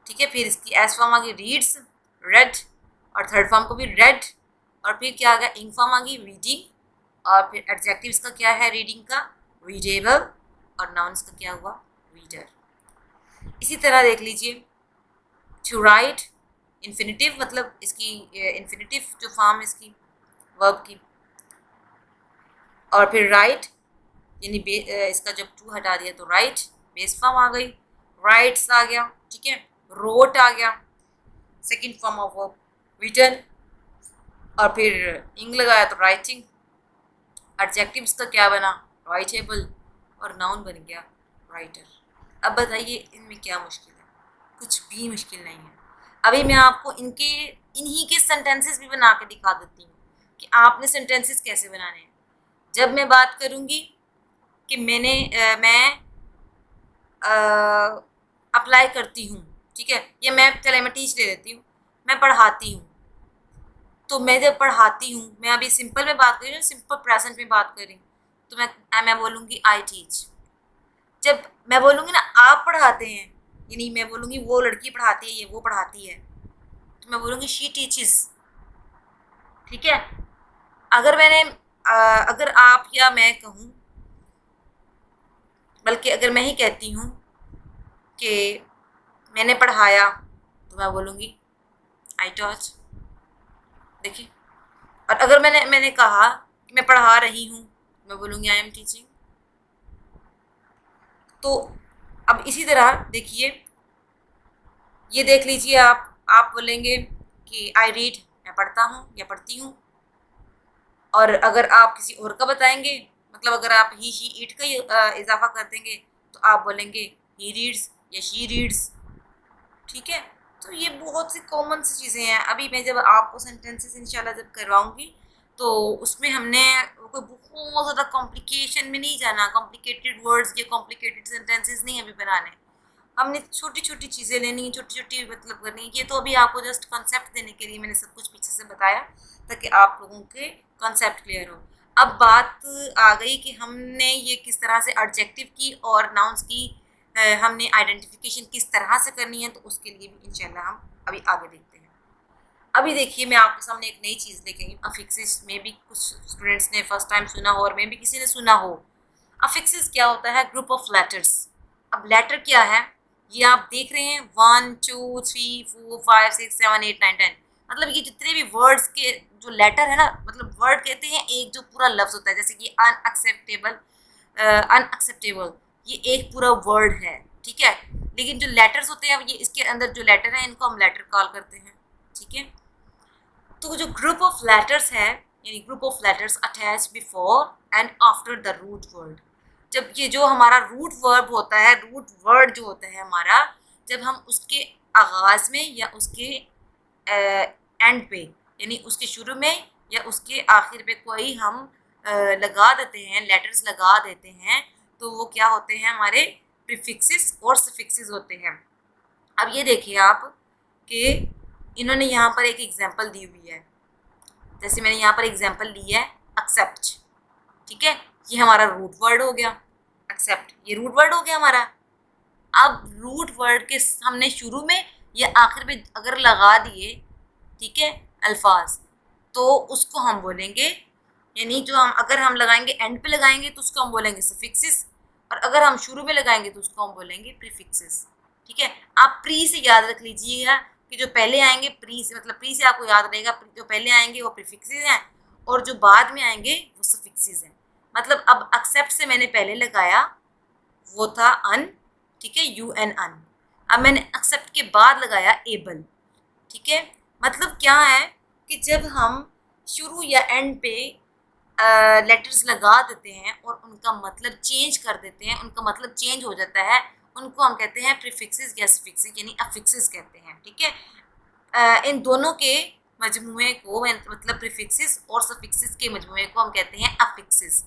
ठीक है, फिर इसकी एस फॉर्म आ गई रीड्स, रेड, और थर्ड फॉर्म को भी रेड, और फिर क्या आ गया, इंग फॉर्म आ गई रीडिंग, और फिर एडजेक्टिव्स का क्या है रीडिंग का, रीडेबल, और नाउन्स का क्या हुआ, रीडर। इसी तरह देख लीजिए टू राइट, इन्फिनिटिव मतलब इसकी इन्फिनिटिव जो फॉर्म है इसकी वर्ब की, और फिर राइट यानी इसका जब टू हटा दिया तो राइट बेस फॉर्म आ गई, राइट्स आ गया, ठीक है, रोट आ गया second form of verb, written, और फिर इंग लगाया तो राइटिंग, एडजेक्टिव्स का क्या बना, राइटेबल, और नाउन बन गया राइटर। अब बताइए इनमें क्या मुश्किल है, कुछ भी मुश्किल नहीं है। अभी मैं आपको इन्हीं के सेंटेंसेस भी बना के दिखा देती हूँ कि आपने सेंटेंसेस कैसे बनाने हैं। जब मैं बात करूँगी कि मैं अप्लाई करती हूँ, ठीक है, या मैं टीच ले लेती हूँ, मैं पढ़ाती हूँ, तो मैं जब पढ़ाती हूँ, मैं अभी सिंपल में बात कर रही हूँ, सिंपल प्रेजेंट में बात कर रही हूँ, तो मैं बोलूँगी आई टीच। जब मैं बोलूँगी ना आप पढ़ाते हैं, यानी मैं बोलूँगी वो लड़की पढ़ाती है, ये वो पढ़ाती है, तो मैं बोलूँगी शी टीचेस, ठीक है। अगर आप या मैं कहूँ, बल्कि अगर मैं ही कहती हूँ कि मैंने पढ़ाया, तो मैं बोलूँगी आई टॉच, देखिए। और अगर मैंने कहा कि मैं पढ़ा रही हूँ, मैं बोलूँगी आई एम टीचिंग। तो अब इसी तरह देखिए, ये देख लीजिए आप बोलेंगे कि आई रीड, मैं पढ़ता हूँ या पढ़ती हूँ, और अगर आप किसी और का बताएंगे, मतलब अगर आप ही शी ईट का इजाफा कर देंगे, तो आप बोलेंगे ही रीड्स या शी रीड्स, ठीक है। तो ये बहुत सी कॉमन सी चीज़ें हैं। अभी मैं जब आपको सेंटेंसेस इंशाल्लाह जब करवाऊंगी, तो उसमें हमने कोई बहुत ज़्यादा कॉम्प्लिकेशन में नहीं जाना, कॉम्प्लिकेटेड वर्ड्स या कॉम्प्लिकेटेड सेंटेंसेस नहीं अभी बनाने, हमने छोटी छोटी चीज़ें लेनी, छोटी छोटी मतलब करनी। ये तो अभी आपको जस्ट कॉन्सेप्ट देने के लिए मैंने सब कुछ पीछे से बताया, ताकि आप लोगों के कॉन्सेप्ट क्लियर हो। अब बात आ गई कि हमने ये किस तरह से एडजेक्टिव की और नाउन्स की हमने आइडेंटिफिकेशन किस तरह से करनी है, तो उसके लिए भी इंशाल्लाह हम अभी आगे देखते हैं। अभी देखिए मैं आपके सामने एक नई चीज़ लेके आई, अफिक्सिस में भी कुछ स्टूडेंट्स ने फर्स्ट टाइम सुना हो और मैं भी किसी ने सुना हो। अफिक्सिस क्या होता है, ग्रुप ऑफ लेटर्स। अब लेटर क्या है, ये आप देख रहे हैं 1 2 3 4 5 6 7 8 9 10, मतलब ये जितने भी वर्ड्स के जो लेटर है ना, मतलब वर्ड कहते हैं एक जो पूरा लफ्ज होता है, जैसे कि अनएक्सेप्टेबल, अनएक्सेप्टेबल, ये एक पूरा वर्ड है, ठीक है। लेकिन जो लेटर्स होते हैं, ये इसके अंदर जो लेटर है इनको हम लेटर कॉल करते हैं, ठीक है। तो जो ग्रुप ऑफ लेटर्स है, यानी group of letters attach before and after the root word. जब ये जो हमारा रूट वर्ब होता है, रूट वर्ड जो होता है हमारा, जब हम उसके आगाज़ में या उसके एंड पे, यानी उसके शुरू में या उसके आखिर पे कोई हम लगा देते हैं, लेटर्स लगा देते हैं, तो वो क्या होते हैं, हमारे प्रीफिक्सेस और सफिक्सेस होते हैं। अब ये देखिए आप कि इन्होंने यहाँ पर एक एग्जांपल दी हुई है, जैसे मैंने यहाँ पर एग्जांपल ली है एक्सेप्ट, ठीक है, ये हमारा रूट वर्ड हो गया एक्सेप्ट, ये रूट वर्ड हो गया हमारा। अब रूट वर्ड के हमने शुरू में या आखिर में अगर लगा दिए, ठीक है, अल्फाज, तो उसको हम बोलेंगे, यानी जो हम अगर हम लगाएंगे एंड पे लगाएंगे तो उसको हम बोलेंगे सफिक्सेस, और अगर हम शुरू में लगाएंगे तो उसको हम बोलेंगे प्रीफिक्सेस, ठीक है। आप प्री से याद रख लीजिएगा कि जो पहले आएंगे प्री से, मतलब प्री से आपको याद रहेगा जो पहले आएंगे वो प्रीफिक्सेस हैं और जो बाद में आएंगे वो सफिक्सेस हैं। मतलब अब एक्सेप्ट से मैंने पहले लगाया, वो था अन, ठीक है, यू एन अन। अब मैंने एक्सेप्ट के बाद लगाया एबल, ठीक है। मतलब क्या है कि जब हम शुरू या एंड पे लेटर्स लगा देते हैं और उनका मतलब चेंज कर देते हैं, उनका मतलब चेंज हो जाता है, उनको हम कहते हैं प्रीफिक्सेस या सफिक्सेस, यानी अफिक्सेस कहते हैं, ठीक है। इन दोनों के मजमूए को, मतलब प्रीफिक्सेस और सफिक्सेस के मजमूए को हम कहते हैं अफिक्सेस।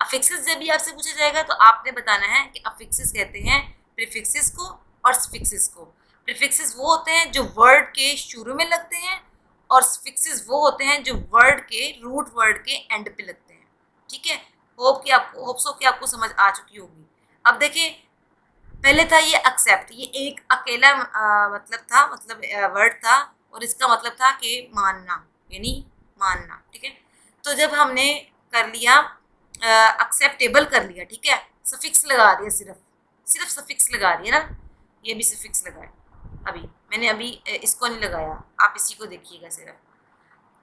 अफिक्सेस जब भी आपसे पूछा जाएगा तो आपने बताना है कि अफिक्सेस कहते हैं प्रीफिक्सेस को और सफिक्सेस को। प्रीफिक्सेस वो होते हैं जो वर्ड के शुरू में लगते हैं, और सफिक्सेस वो होते हैं जो वर्ड के रूट वर्ड के एंड पे लगते हैं, ठीक है। होप सो कि आपको समझ आ चुकी होगी। अब देखिए पहले था ये एक्सेप्ट, ये एक अकेला मतलब था, मतलब वर्ड था और इसका मतलब था कि मानना, यानी मानना, ठीक है। तो जब हमने कर लिया एक्सेप्टेबल कर लिया, ठीक है, सफिक्स लगा दिया, सिर्फ सफिक्स लगा दिया ना, ये भी सफिक्स लगाए, अभी मैंने अभी इसको नहीं लगाया, आप इसी को देखिएगा सिर्फ।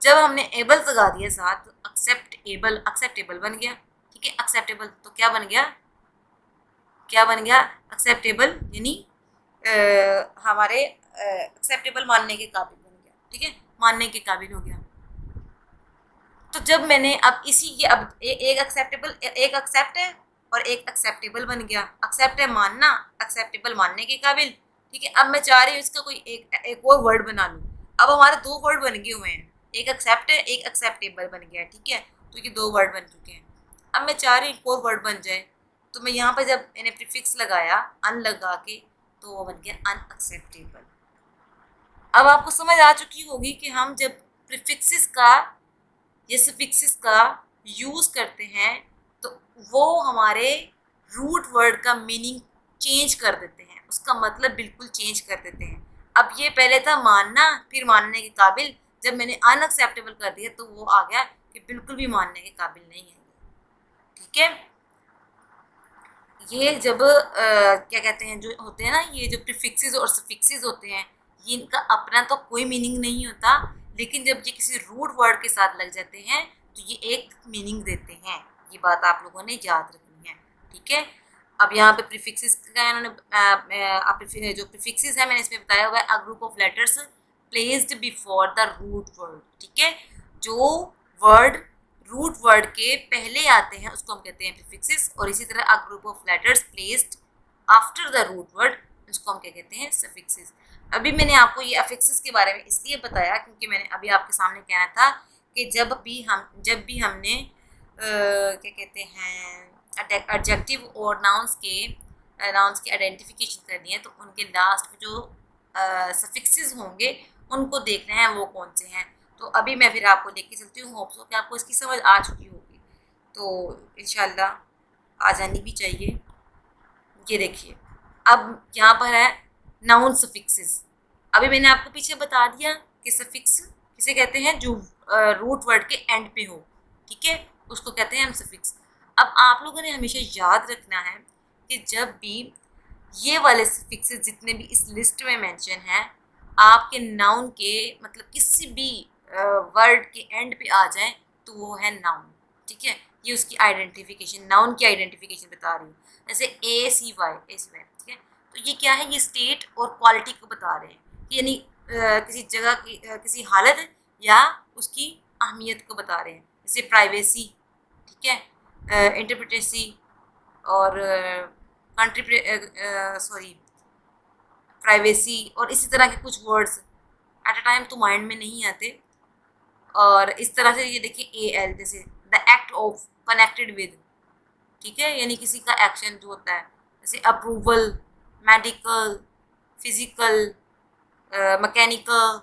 जब हमने एबल लगा दिया साथ, तो एक्सेप्टेबल बन गया, ठीक है। एक्सेप्टेबल तो क्या बन गया, एक्सेप्टेबल यानी हमारे एक्सेप्टेबल मानने के काबिल बन गया, ठीक है, मानने के काबिल हो गया। तो जब मैंने अब इसी के अब एक एक्सेप्टेबल, एक एक्सेप्ट है और एक एक्सेप्टेबल बन गया। एक्सेप्ट है मानना, एक्सेप्टेबल मानने के काबिल, ठीक है। अब मैं चाह रही हूँ इसका कोई एक और वर्ड बना लूँ। अब हमारे दो वर्ड बन गए हुए हैं, एक एक्सेप्ट है, एक एक्सेप्टेबल बन गया, ठीक है। तो ये दो वर्ड बन चुके हैं। अब मैं चाह रही हूँ एक और वर्ड बन जाए, तो मैं यहाँ पर जब मैंने प्रीफिक्स लगाया अन लगा के, तो वो बन गया अनएक्सेप्टेबल। अब आपको समझ आ चुकी होगी कि हम जब प्रीफिक्सेस का या सफिक्सेस का यूज़ करते हैं तो वो हमारे रूट वर्ड का मीनिंग चेंज कर देते हैं, उसका मतलब बिल्कुल चेंज कर देते हैं। अब ये पहले था मानना, फिर मानने के काबिल, जब मैंने अनएक्सेप्टेबल कर दिया तो वो आ गया कि बिल्कुल भी मानने के काबिल नहीं है, ठीक है। ये जब क्या कहते हैं, जो होते हैं ना, ये जो प्रीफिक्सेस और सफिक्सेस होते हैं, ये इनका अपना तो कोई मीनिंग नहीं होता, लेकिन जब ये किसी रूट वर्ड के साथ लग जाते हैं तो ये एक मीनिंग देते हैं। ये बात आप लोगों ने याद रखनी है, ठीक है। अब यहाँ पे प्रीफिक्सेस का इन्होंने जो प्रीफिक्सेस है मैंने इसमें बताया हुआ है, a group of letters placed before the root word, ठीक है। जो वर्ड रूट वर्ड के पहले आते हैं उसको हम कहते हैं प्रीफिक्सेस, और इसी तरह a group of letters placed after the root word, उसको हम क्या कहते हैं, सफिक्सेस। अभी मैंने आपको ये अफिक्सेस के बारे में इसलिए बताया क्योंकि मैंने अभी आपके सामने कहना था कि जब भी हमने क्या कहते हैं एडजेक्टिव और नाउंस की आइडेंटिफिकेशन करनी है, तो उनके लास्ट में जो सफिक्सेस होंगे उनको देखना है वो कौन से हैं। तो अभी मैं फिर आपको लेके चलती हूँ, होप्स हो कि आपको इसकी समझ आ चुकी होगी, तो इंशाल्लाह आ जानी भी चाहिए। ये देखिए, अब यहाँ पर है नाउन सफिक्सेस। अभी मैंने आपको पीछे बता दिया कि सफिक्स किसे कहते हैं, जो रूट वर्ड के एंड पे हो, ठीक है, उसको कहते हैं हम सफिक्स। अब आप लोगों ने हमेशा याद रखना है कि जब भी ये वाले सफिक्सेस जितने भी इस लिस्ट में मेंशन हैं, आपके नाउन के मतलब किसी भी वर्ड के एंड पे आ जाएं तो वो है नाउन, ठीक है। ये उसकी आइडेंटिफिकेशन, नाउन की आइडेंटिफिकेशन बता रही हूँ। जैसे ए सी वाई, ठीक है, तो ये क्या है, ये स्टेट और क्वालिटी को बता रहे हैं, यानी किसी जगह की किसी हालत या उसकी अहमियत को बता रहे हैं। जैसे प्राइवेसी, ठीक है, इंटरप्रिटेसी और प्राइवेसी, और इसी तरह के कुछ वर्ड्स एट अ टाइम तो माइंड में नहीं आते। और इस तरह से ये देखिए ए एल, जैसे the act of connected with, ठीक है, यानी किसी का एक्शन जो होता है, जैसे अप्रूवल, मेडिकल, फिजिकल, मैकेनिकल,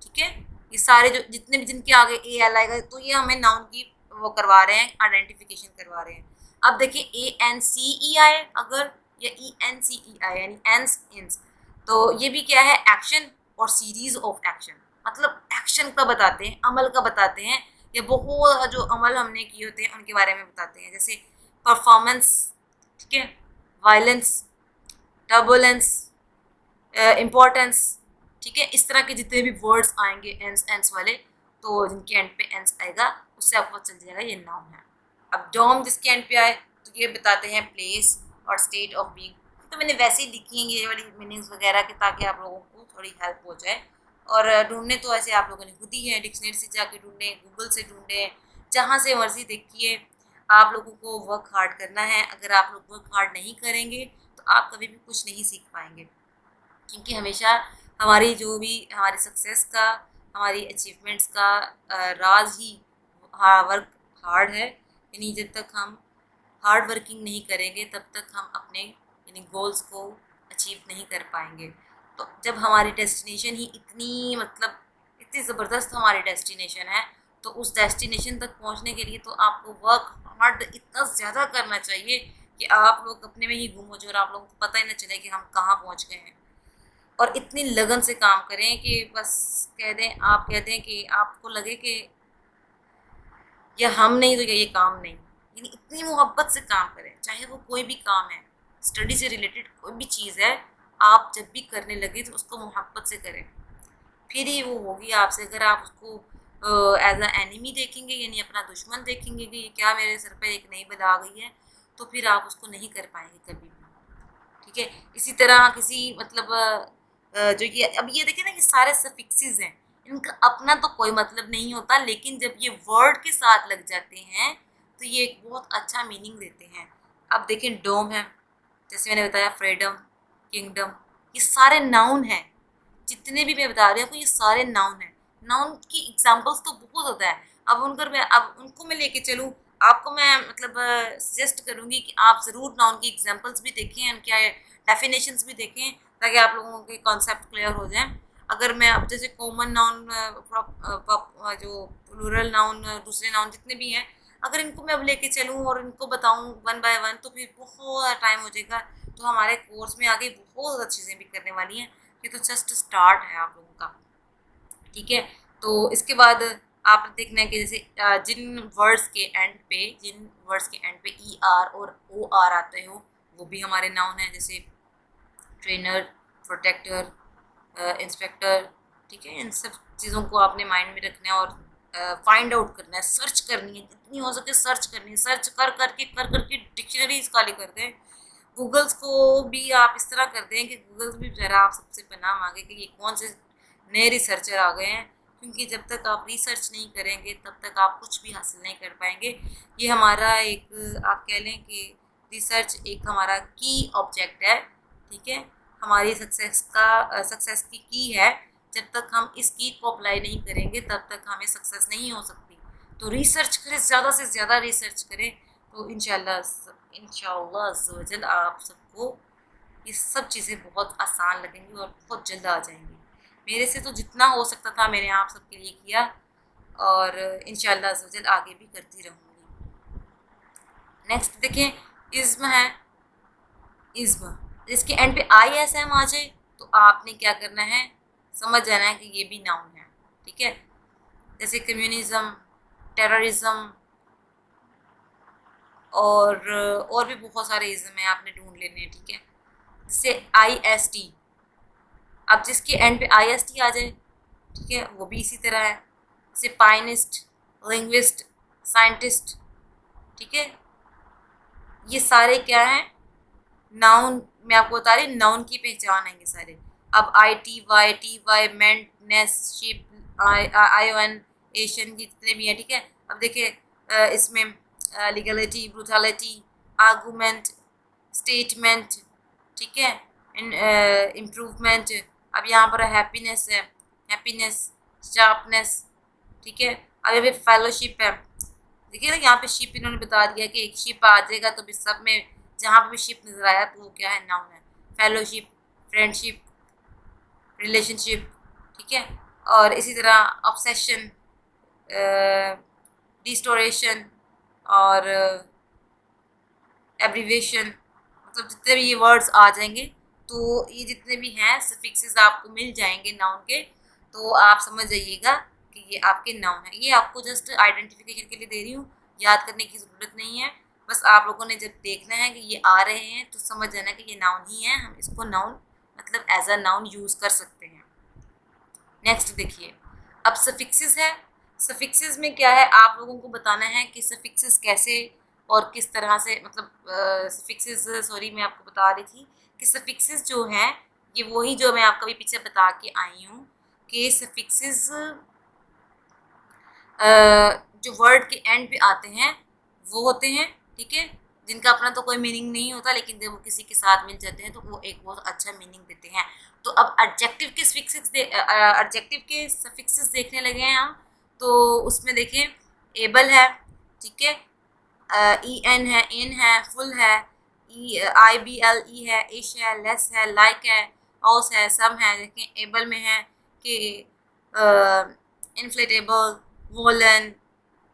ठीक है। ये सारे जो जितने भी जिनके आगे ए एल आएगा तो ये हमें नाउन की वो करवा रहे हैं, आइडेंटिफिकेशन करवा रहे हैं। अब देखिए ए एन सी ई आए अगर, या ई एन सी ई आए यानी एंस इंस, तो ये भी क्या है, एक्शन और सीरीज ऑफ एक्शन, मतलब एक्शन का बताते हैं, अमल का बताते हैं, या बहुत जो अमल हमने किए होते हैं उनके बारे में बताते हैं। जैसे परफॉर्मेंस, ठीक है, वायलेंस, टर्बुलेंस, इम्पोर्टेंस, ठीक है। इस तरह के जितने भी वर्ड्स आएंगे एंस एंस वाले, तो जिनके एंड पे एंस आएगा उससे आपको पता चल जाएगा ये नाउन है। अब डॉम जिसके एंड पे आए तो ये बताते हैं प्लेस और स्टेट ऑफ बीइंग। तो मैंने वैसे ही लिखी है ये वाली मीनिंग्स वगैरह के, ताकि आप लोगों को थोड़ी हेल्प हो जाए। और ढूंढने तो ऐसे आप लोगों ने खुद ही है, डिक्शनरी से जाके ढूंढें, गूगल से ढूंढें, जहाँ से मर्जी देखिए। आप लोगों को वर्क हार्ड करना है। अगर आप लोग वर्क हार्ड नहीं करेंगे तो आप कभी भी कुछ नहीं सीख पाएंगे, क्योंकि हमेशा हमारी जो भी हमारी सक्सेस का, हमारी अचीवमेंट्स का राज ही वर्क हार्ड है। यानी जब तक हम हार्ड वर्किंग नहीं करेंगे तब तक हम अपने यानी गोल्स को अचीव नहीं कर पाएंगे। तो जब हमारी डेस्टिनेशन ही इतनी मतलब इतनी ज़बरदस्त हमारी डेस्टिनेशन है, तो उस डेस्टिनेशन तक पहुंचने के लिए तो आपको वर्क हार्ड इतना ज़्यादा करना चाहिए कि आप लोग अपने में ही गुम हो जाए और आप लोगों को पता ही ना चले कि हम कहाँ पहुंच गए हैं। और इतनी लगन से काम करें कि बस कह दें, आप कह दें कि आपको लगे कि या हम नहीं तो ये काम नहीं, यानी इतनी मोहब्बत से काम करें, चाहे वो कोई भी काम है, स्टडी से रिलेटेड कोई भी चीज़ है, आप जब भी करने लगे तो उसको मोहब्बत से करें, फिर ही वो होगी आपसे। अगर आप उसको एज अ एनिमी देखेंगे, यानी अपना दुश्मन देखेंगे कि ये क्या मेरे सर पे एक नई बला आ गई है, तो फिर आप उसको नहीं कर पाएंगे कभी भी। ठीक है, इसी तरह किसी मतलब जो ये अब ये देखें ना, ये सारे सफिक्सेस हैं, इनका अपना तो कोई मतलब नहीं होता, लेकिन जब ये वर्ड के साथ लग जाते हैं तो ये एक बहुत अच्छा मीनिंग देते हैं। अब देखें डोम है, जैसे मैंने बताया, फ्रीडम, किंगडम, ये सारे नाउन हैं। जितने भी मैं बता रही हूँ आपको, ये सारे नाउन हैं। नाउन की एग्जांपल्स तो बहुत होता है। अब उनको मैं लेके चलूँ, आपको मैं मतलब सजेस्ट करूँगी कि आप ज़रूर नाउन की एग्जांपल्स भी देखें, उनके डेफिनेशंस भी देखें, ताकि आप लोगों के कॉन्सेप्ट क्लियर हो जाए। अगर मैं अब जैसे कॉमन नाउन, जो प्लूरल नाउन, दूसरे नाउन जितने भी हैं, अगर इनको मैं अब लेके चलूँ और इनको बताऊँ वन बाय वन, तो फिर बहुत टाइम हो जाएगा। तो हमारे कोर्स में आगे बहुत ज़्यादा चीज़ें भी करने वाली हैं। ये तो जस्ट स्टार्ट है आप लोगों का। ठीक है, तो इसके बाद आप देखना है कि जैसे जिन वर्ड्स के एंड पे, ई आर और ओ आर आते हो, वो भी हमारे नाउन हैं। जैसे ट्रेनर, प्रोटेक्टर, इंस्पेक्टर। ठीक है, इन सब चीज़ों को आपने माइंड में रखना है और फाइंड आउट करना है, सर्च करनी है, जितनी हो सके सर्च करनी है। सर्च कर करके डिक्शनरीज खाली कर दें। गूगल्स को भी आप इस तरह कर दें कि गूगल्स भी ज़रा आप सबसे पनाह मांगे कि ये कौन से नए रिसर्चर आ गए हैं, क्योंकि जब तक आप रिसर्च नहीं करेंगे तब तक आप कुछ भी हासिल नहीं कर पाएंगे। ये हमारा एक, आप कह लें कि रिसर्च एक हमारा की ऑब्जेक्ट है। ठीक है, हमारी सक्सेस की है। जब तक हम इस की को अप्लाई नहीं करेंगे तब तक हमें सक्सेस नहीं हो सकती। तो रिसर्च करें, ज़्यादा से ज़्यादा रिसर्च करें, तो इंशाल्लाह अज़्ज़वजल आप सबको ये सब चीज़ें बहुत आसान लगेंगी और बहुत जल्द आ जाएंगी। मेरे से तो जितना हो सकता था मैंने आप सबके लिए किया, और इंशाल्लाह अज़्ज़वजल आगे भी करती रहूँगी। नेक्स्ट देखें, इज़्म है। इज़्म, इसके एंड पे आई एस एम आ जाए तो आपने क्या करना है, समझ जाना है कि ये भी नाउन है। ठीक है, जैसे कम्युनिज्म, टेररिज्म, और भी बहुत सारे इज़्म हैं, आपने ढूंढ लेने हैं। ठीक है, जैसे आई एस टी, अब जिसके एंड पे आई एस टी आ जाए, ठीक है, वो भी इसी तरह है। जैसे पाइनिस्ट, लिंग्विस्ट, साइंटिस्ट। ठीक है, ये सारे क्या हैं, नाउन। मैं आपको बता रही, नाउन की पहचान है ये सारे। अब टी वाई मेंट, नेस, शिप, आयोन, एशियन, जितने भी हैं। ठीक है, अब देखिए इसमें लीगलिटी, ब्रूटलिटी, आर्गूमेंट, स्टेटमेंट। ठीक है, इम्प्रूवमेंट। अब यहाँ पर हैप्पीनेस है, हैप्पीनेस, शार्पनेस। ठीक है, अब यहाँ पे फेलोशिप है। देखिए ना, यहाँ पे शिप इन्होंने बता दिया कि एक शिप आ जाएगा तो भी सब में जहाँ पे भी शिप नजर आया तो वो क्या है, नाउन है। Fellowship, friendship, relationship. ठीक है, और इसी तरह ऑब्सेशन, डिस्टोरेशन, और एब्रीवेशन। मतलब जितने भी ये वर्ड्स आ जाएंगे, तो ये जितने भी हैं सफिक्सेस आपको मिल जाएंगे नाउन के, तो आप समझ जाइएगा कि ये आपके नाउन है। ये आपको जस्ट आइडेंटिफिकेशन के लिए दे रही हूँ, याद करने की ज़रूरत नहीं है। बस आप लोगों ने जब देखना है कि ये आ रहे हैं तो समझ जाना कि ये नाउन ही है, हम इसको नाउन मतलब एज अ नाउन यूज़ कर सकते हैं। नेक्स्ट देखिए, अब सफिक्सेस है। सफिक्सेस में क्या है, आप लोगों को बताना है कि सफिक्सेस कैसे और किस तरह से, मतलब सफिक्सेस, सॉरी मैं आपको बता रही थी कि सफिक्सेस जो हैं, ये वही जो मैं आपको भी पीछे बता के आई हूँ कि सफिक्सेस जो वर्ड के एंड पे आते हैं वो होते हैं। ठीक है, जिनका अपना तो कोई मीनिंग नहीं होता, लेकिन जब वो किसी के साथ मिल जाते हैं तो वो एक बहुत अच्छा मीनिंग देते हैं। तो अब एडजेक्टिव के सफिक्सेस देखने लगे हैं हम। तो उसमें देखें, एबल है। ठीक है, ई एन है, इन है, फुल है, IBLE है, इश है, लेस है, लाइक है, ऑस है, सम है। देखें एबल में है कि इन्फ्लेटेबल, वोलन,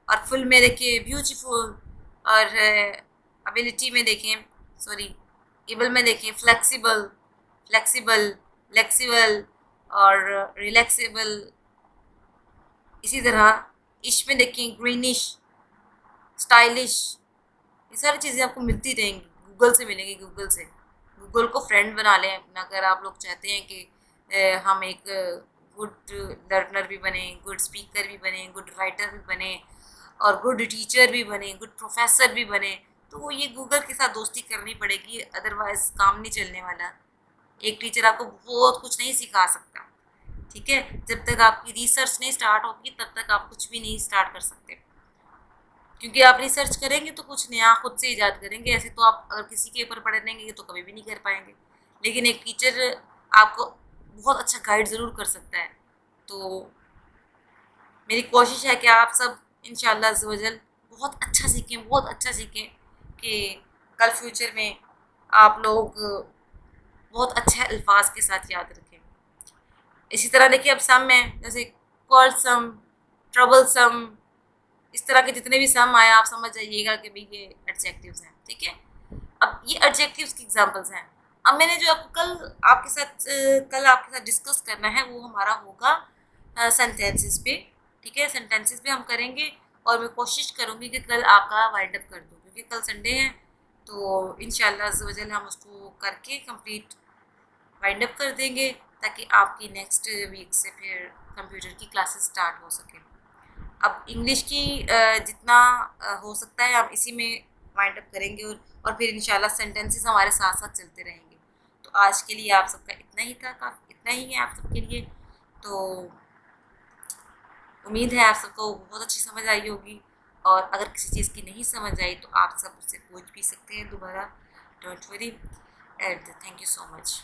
और फुल में देखिए ब्यूटीफुल, और एबिलिटी में देखें, सॉरी एबल में देखें फ्लेक्सिबल, फ्लेक्सिबल, फ्लेक्सिबल और रिलैक्सेबल। इसी तरह इश में देखिए ग्रीनिश, स्टाइलिश, ये सारी चीज़ें आपको मिलती रहेंगी, गूगल से मिलेंगी। गूगल से, गूगल को फ्रेंड बना लें अपना, अगर आप लोग चाहते हैं कि हम एक गुड लर्नर भी बने, गुड स्पीकर भी बने, गुड राइटर भी बने और गुड टीचर भी बने, गुड प्रोफेसर भी बने, तो ये गूगल के साथ दोस्ती करनी पड़ेगी, अदरवाइज काम नहीं चलने वाला। एक टीचर आपको बहुत कुछ नहीं सिखा सकता, ठीक है। जब तक आपकी रिसर्च नहीं स्टार्ट होगी तब तक आप कुछ भी नहीं स्टार्ट कर सकते, क्योंकि आप रिसर्च करेंगे तो कुछ नया खुद से ईजाद करेंगे। ऐसे तो आप अगर किसी के ऊपर पढ़ लेंगे तो कभी भी नहीं कर पाएंगे, लेकिन एक टीचर आपको बहुत अच्छा गाइड ज़रूर कर सकता है। तो मेरी कोशिश है कि आप सब इंशाल्लाह अज़्ज़ वजल बहुत अच्छा सीखें, बहुत अच्छा सीखें कि कल फ्यूचर में आप लोग बहुत अच्छे अल्फाज के साथ याद रखें। इसी तरह देखिए अब सम में जैसे कॉल्सम, ट्रबलसम, इस तरह के जितने भी सम आए आप समझ जाइएगा कि भाई ये एडजेक्टिव्स हैं, ठीक है। अब ये एडजेक्टिव्स की एग्जांपल्स हैं। अब मैंने जो आपको कल आपके साथ डिस्कस करना है वो हमारा होगा सेंटेंसेस पे, ठीक है। सेंटेंसेस पे हम करेंगे और मैं कोशिश करूँगी कि कल आपका वाइंड अप कर दूँ, क्योंकि कल संडे है तो इंशाल्लाह अज़्ज़ वजल हम उसको करके कंप्लीट वाइंड अप कर देंगे, ताकि आपकी नेक्स्ट वीक से फिर कंप्यूटर की क्लासेस स्टार्ट हो सके। अब इंग्लिश की जितना हो सकता है हम इसी में वाइंड अप करेंगे, और फिर इंशाल्लाह सेंटेंसेस हमारे साथ साथ चलते रहेंगे। तो आज के लिए आप सबका इतना ही था, काफ़ी इतना ही है आप सबके लिए। तो उम्मीद है आप सबको बहुत अच्छी समझ आई होगी, और अगर किसी चीज़ की नहीं समझ आई तो आप सब मुझसे पूछ भी सकते हैं दोबारा। Don't worry, and thank you so much.